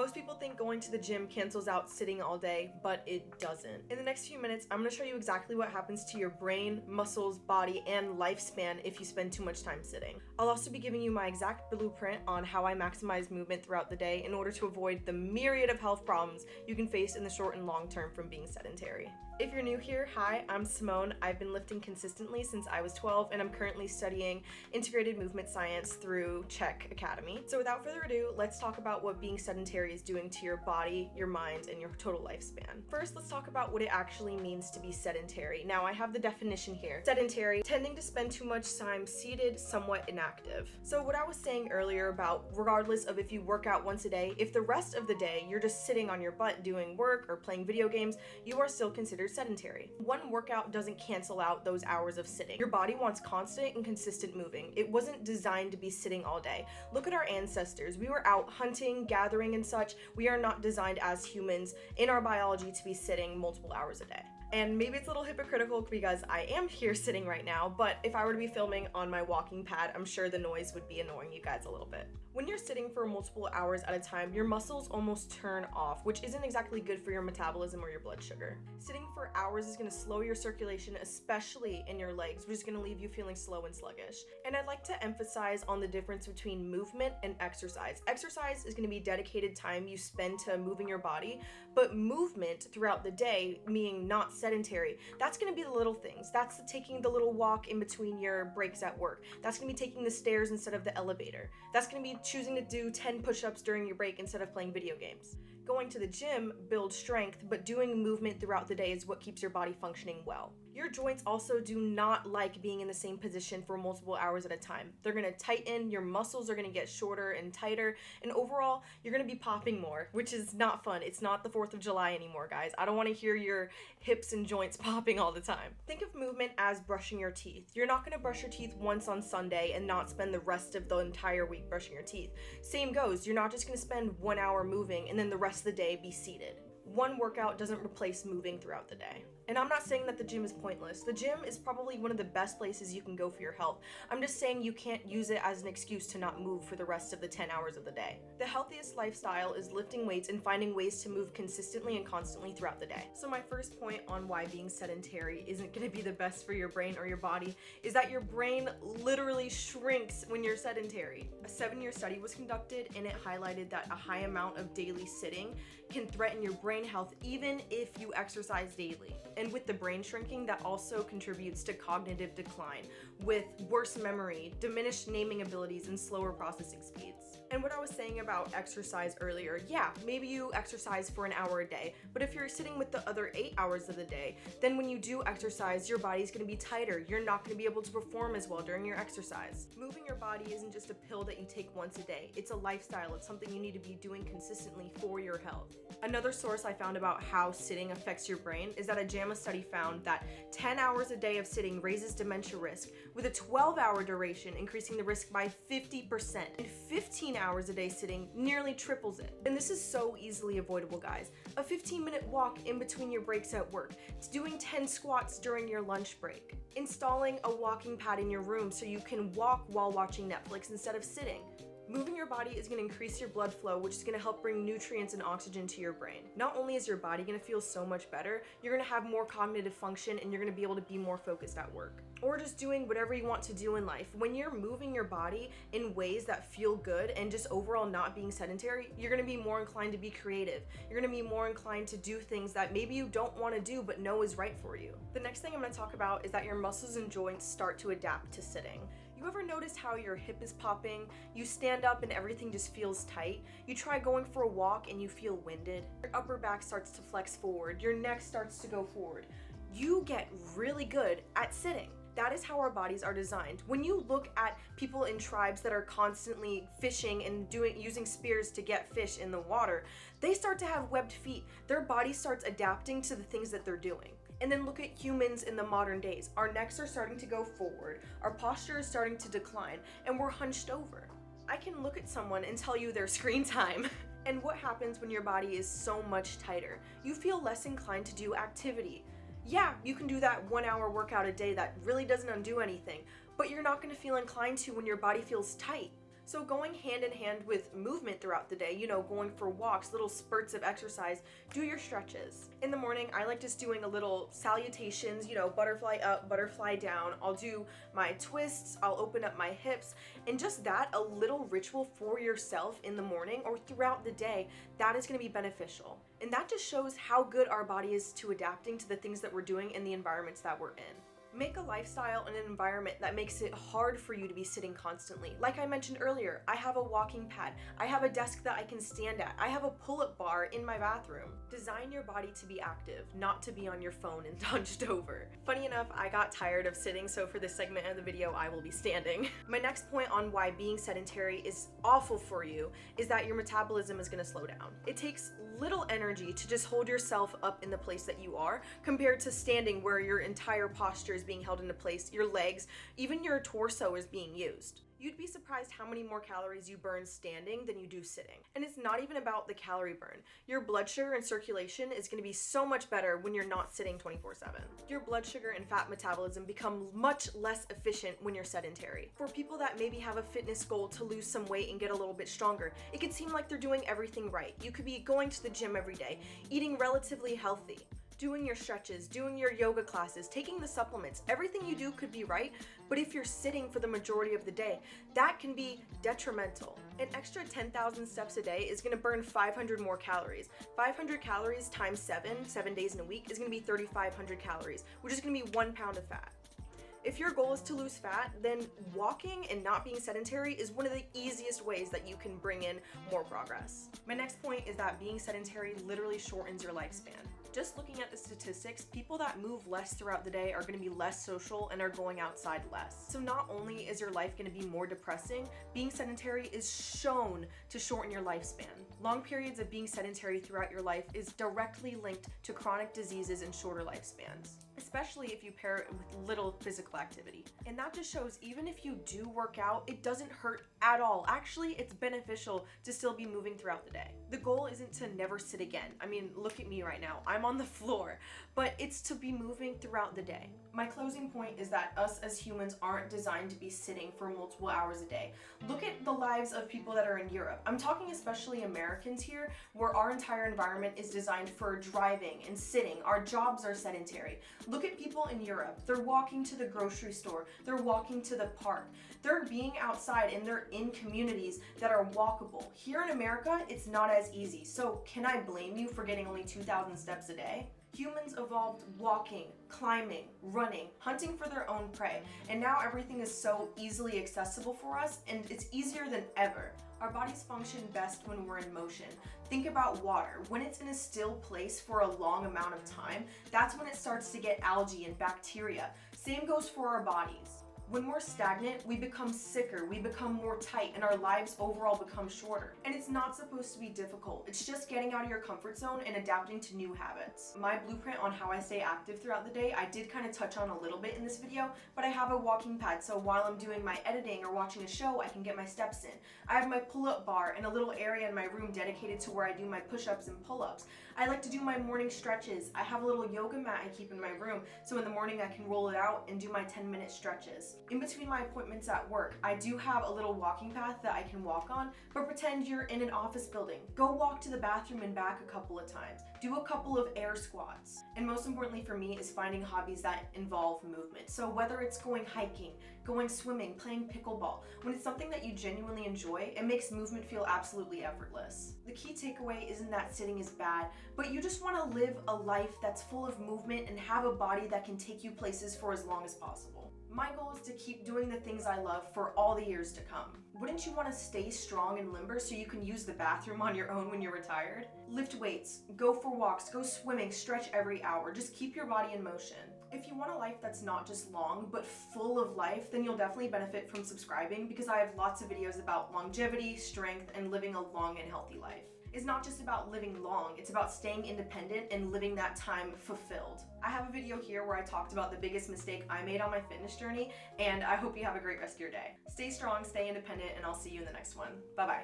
Most people think going to the gym cancels out sitting all day, but it doesn't. In the next few minutes, I'm going to show you exactly what happens to your brain, muscles, body, and lifespan if you spend too much time sitting. I'll also be giving you my exact blueprint on how I maximize movement throughout the day in order to avoid the myriad of health problems you can face in the short and long term from being sedentary. If you're new here, hi, I'm Simone. I've been lifting consistently since I was 12, and I'm currently studying integrated movement science through Czech Academy. So without further ado, let's talk about what being sedentary is doing to your body, your mind, and your total lifespan. First, let's talk about what it actually means to be sedentary. Now, I have the definition here. Sedentary, tending to spend too much time seated, somewhat inactive. So what I was saying earlier about regardless of if you work out once a day, if the rest of the day you're just sitting on your butt doing work or playing video games, you are still considered sedentary. One workout doesn't cancel out those hours of sitting. Your body wants constant and consistent moving. It wasn't designed to be sitting all day. Look at our ancestors. We were out hunting, gathering, and such. We are not designed as humans in our biology to be sitting multiple hours a day. And maybe it's a little hypocritical because I am here sitting right now, but if I were to be filming on my walking pad, I'm sure the noise would be annoying you guys a little bit. When you're sitting for multiple hours at a time, your muscles almost turn off, which isn't exactly good for your metabolism or your blood sugar. Sitting for hours is going to slow your circulation, especially in your legs, which is going to leave you feeling slow and sluggish. And I'd like to emphasize on the difference between movement and exercise. Exercise is going to be dedicated time you spend to moving your body, but movement throughout the day, meaning not sedentary, that's going to be the little things. That's taking the little walk in between your breaks at work. That's going to be taking the stairs instead of the elevator. That's going to be choosing to do 10 push-ups during your break instead of playing video games. Going to the gym builds strength, but doing movement throughout the day is what keeps your body functioning well. Your joints also do not like being in the same position for multiple hours at a time. They're going to tighten, your muscles are going to get shorter and tighter, and overall, you're going to be popping more, which is not fun. It's not the 4th of July anymore, guys. I don't want to hear your hips and joints popping all the time. Think of movement as brushing your teeth. You're not going to brush your teeth once on Sunday and not spend the rest of the entire week brushing your teeth. Same goes. You're not just going to spend 1 hour moving and then the rest of the day be seated. One workout doesn't replace moving throughout the day. And I'm not saying that the gym is pointless. The gym is probably one of the best places you can go for your health. I'm just saying you can't use it as an excuse to not move for the rest of the 10 hours of the day. The healthiest lifestyle is lifting weights and finding ways to move consistently and constantly throughout the day. So my first point on why being sedentary isn't going to be the best for your brain or your body is that your brain literally shrinks when you're sedentary. A 7-year study was conducted and it highlighted that a high amount of daily sitting can threaten your brain health even if you exercise daily. And with the brain shrinking, that also contributes to cognitive decline with worse memory, diminished naming abilities, and slower processing speeds. And what I was saying about exercise earlier, yeah, maybe you exercise for an hour a day, but if you're sitting with the other 8 hours of the day, then when you do exercise, your body's gonna be tighter. You're not gonna be able to perform as well during your exercise. Moving your body isn't just a pill that you take once a day. It's a lifestyle. It's something you need to be doing consistently for your health. Another source I found about how sitting affects your brain is that a JAMA study found that 10 hours a day of sitting raises dementia risk, with a 12-hour duration increasing the risk by 50%, and 15 hours a day sitting nearly triples it. And this is so easily avoidable, guys. A 15-minute walk in between your breaks at work, doing 10 squats during your lunch break, installing a walking pad in your room so you can walk while watching Netflix instead of sitting. Moving your body is going to increase your blood flow, which is going to help bring nutrients and oxygen to your brain. Not only is your body going to feel so much better, you're going to have more cognitive function and you're going to be able to be more focused at work. Or just doing whatever you want to do in life. When you're moving your body in ways that feel good and just overall not being sedentary, you're going to be more inclined to be creative. You're going to be more inclined to do things that maybe you don't want to do but know is right for you. The next thing I'm going to talk about is that your muscles and joints start to adapt to sitting. You ever notice how your hip is popping? You stand up and everything just feels tight. You try going for a walk and you feel winded. Your upper back starts to flex forward. Your neck starts to go forward. You get really good at sitting. That is how our bodies are designed. When you look at people in tribes that are constantly fishing and using spears to get fish in the water, they start to have webbed feet. Their body starts adapting to the things that they're doing. And then look at humans in the modern days. Our necks are starting to go forward, our posture is starting to decline, and we're hunched over. I can look at someone and tell you their screen time. And what happens when your body is so much tighter? You feel less inclined to do activity. Yeah, you can do that 1 hour workout a day that really doesn't undo anything, but you're not gonna feel inclined to when your body feels tight. So going hand in hand with movement throughout the day, you know, going for walks, little spurts of exercise, do your stretches. In the morning, I like just doing a little salutations, you know, butterfly up, butterfly down. I'll do my twists, I'll open up my hips, and just that, a little ritual for yourself in the morning or throughout the day, that is gonna be beneficial. And that just shows how good our body is to adapting to the things that we're doing and the environments that we're in. Make a lifestyle and an environment that makes it hard for you to be sitting constantly. Like I mentioned earlier, I have a walking pad. I have a desk that I can stand at. I have a pull-up bar in my bathroom. Design your body to be active, not to be on your phone and hunched over. Funny enough, I got tired of sitting, so for this segment of the video, I will be standing. My next point on why being sedentary is awful for you is that your metabolism is gonna slow down. It takes little energy to just hold yourself up in the place that you are compared to standing where your entire posture is being held into place, your legs, even your torso is being used. You'd be surprised how many more calories you burn standing than you do sitting. And it's not even about the calorie burn. Your blood sugar and circulation is going to be so much better when you're not sitting 24/7. Your blood sugar and fat metabolism become much less efficient when you're sedentary. For people that maybe have a fitness goal to lose some weight and get a little bit stronger, it could seem like they're doing everything right. You could be going to the gym every day, eating relatively healthy, doing your stretches, doing your yoga classes, taking the supplements. Everything you do could be right, but if you're sitting for the majority of the day, that can be detrimental. An extra 10,000 steps a day is gonna burn 500 more calories. 500 calories times 7 days in a week is gonna be 3,500 calories, which is gonna be 1 pound of fat. If your goal is to lose fat, then walking and not being sedentary is one of the easiest ways that you can bring in more progress. My next point is that being sedentary literally shortens your lifespan. Just looking at the statistics, people that move less throughout the day are going to be less social and are going outside less. So not only is your life going to be more depressing, being sedentary is shown to shorten your lifespan. Long periods of being sedentary throughout your life is directly linked to chronic diseases and shorter lifespans, especially if you pair it with little physical activity. And that just shows even if you do work out, it doesn't hurt at all. Actually, it's beneficial to still be moving throughout the day. The goal isn't to never sit again. I mean, look at me right now. I'm on the floor, but it's to be moving throughout the day. My closing point is that us as humans aren't designed to be sitting for multiple hours a day. Look at the lives of people that are in Europe. I'm talking especially Americans here, where our entire environment is designed for driving and sitting. Our jobs are sedentary. Look at people in Europe. They're walking to the grocery store. They're walking to the park. They're being outside and they're in communities that are walkable. Here in America, it's not as easy. So can I blame you for getting only 2,000 steps a day? Humans evolved walking, climbing, running, hunting for their own prey, and now everything is so easily accessible for us, and it's easier than ever. Our bodies function best when we're in motion. Think about water. When it's in a still place for a long amount of time, that's when it starts to get algae and bacteria. Same goes for our bodies. When we're stagnant, we become sicker, we become more tight, and our lives overall become shorter. And it's not supposed to be difficult. It's just getting out of your comfort zone and adapting to new habits. My blueprint on how I stay active throughout the day, I did kind of touch on a little bit in this video, but I have a walking pad, so while I'm doing my editing or watching a show, I can get my steps in. I have my pull-up bar and a little area in my room dedicated to where I do my push-ups and pull-ups. I like to do my morning stretches. I have a little yoga mat I keep in my room, so in the morning I can roll it out and do my 10-minute stretches. In between my appointments at work, I do have a little walking path that I can walk on, but pretend you're in an office building. Go walk to the bathroom and back a couple of times. Do a couple of air squats. And most importantly for me is finding hobbies that involve movement. So whether it's going hiking, going swimming, playing pickleball, when it's something that you genuinely enjoy, it makes movement feel absolutely effortless. The key takeaway isn't that sitting is bad, but you just want to live a life that's full of movement and have a body that can take you places for as long as possible. My goal is to keep doing the things I love for all the years to come. Wouldn't you want to stay strong and limber so you can use the bathroom on your own when you're retired? Lift weights, go for walks, go swimming, stretch every hour. Just keep your body in motion. If you want a life that's not just long, but full of life, then you'll definitely benefit from subscribing because I have lots of videos about longevity, strength, and living a long and healthy life. It's not just about living long, it's about staying independent and living that time fulfilled. I have a video here where I talked about the biggest mistake I made on my fitness journey, and I hope you have a great rest of your day. Stay strong, stay independent, and I'll see you in the next one. Bye-bye.